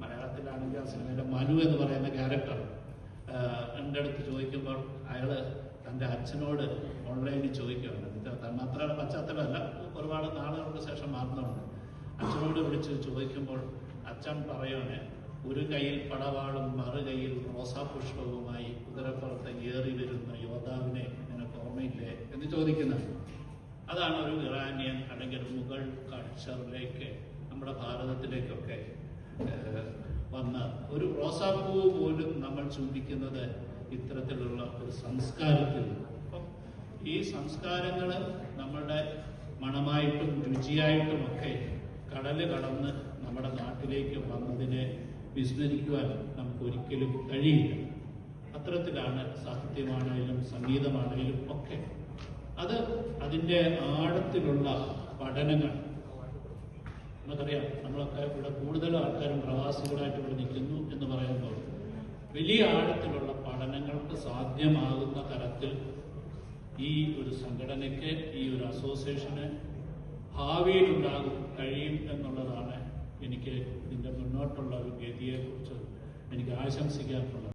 മലയാളത്തിലാണെങ്കിൽ ആ സിനിമയിലെ മനു എന്ന് പറയുന്ന ക്യാരക്ടർ എൻ്റെ അടുത്ത് ചോദിക്കുമ്പോൾ അയാൾ തൻ്റെ അച്ഛനോട് ഓൺലൈനിൽ ചോദിക്കുകയാണ്. തന്മാത്രയുടെ പശ്ചാത്തലമല്ല, ഒരുപാട് നാളുകൾക്ക് ശേഷം മാറുന്നുണ്ട്. അച്ഛനോട് വിളിച്ച് ചോദിക്കുമ്പോൾ അച്ഛൻ പറയുകയാണ്, ഒരു കയ്യിൽ പടവാളും മറു കയ്യിൽ റോസാപുഷ്പവുമായി കുതിരപ്പുറത്ത് ഏറി വരുന്ന യോദ്ധാവിനെ നിനക്ക് ഓർമ്മയില്ലേ എന്ന് ചോദിക്കുന്നത്. അതാണ് ഒരു ഇറാനിയൻ അല്ലെങ്കിൽ മുഗൾ കൾച്ചറിലേക്ക്, നമ്മുടെ ഭാരതത്തിലേക്കൊക്കെ വന്ന ഒരു റോസാപ്പൂ പോലും നമ്മൾ ചൂണ്ടിക്കുന്നത് ഇത്തരത്തിലുള്ള ഒരു സംസ്കാരത്തിൽ. അപ്പം ഈ സംസ്കാരങ്ങൾ നമ്മളുടെ മണമായിട്ടും രുചിയായിട്ടുമൊക്കെ കടല് കടന്ന് നമ്മുടെ നാട്ടിലേക്ക് വന്നതിനെ വിസ്മരിക്കുവാൻ നമുക്ക് ഒരിക്കലും കഴിയില്ല. അത്തരത്തിലാണ് സാഹിത്യമാണെങ്കിലും സംഗീതമാണെങ്കിലും ഒക്കെ. അത് അതിൻ്റെ ആഴത്തിലുള്ള പഠനങ്ങൾ നമുക്കറിയാം. നമ്മളൊക്കെ ഇവിടെ കൂടുതൽ ആൾക്കാരും പ്രവാസികളായിട്ട് ഇവിടെ നിൽക്കുന്നു എന്ന് പറയുമ്പോൾ വലിയ ആഴത്തിലുള്ള പഠനങ്ങൾക്ക് സാധ്യമാകുന്ന തരത്തിൽ ഈ ഒരു സംഘടനയ്ക്ക്, ഈ ഒരു അസോസിയേഷന് ഭാവിയിലുണ്ടാകും കഴിയും എന്നുള്ളതാണ് എനിക്ക് ഇതിൻ്റെ മുന്നോട്ടുള്ള ഒരു ഗതിയെക്കുറിച്ച് എനിക്ക് ആശംസിക്കാനുള്ളത്.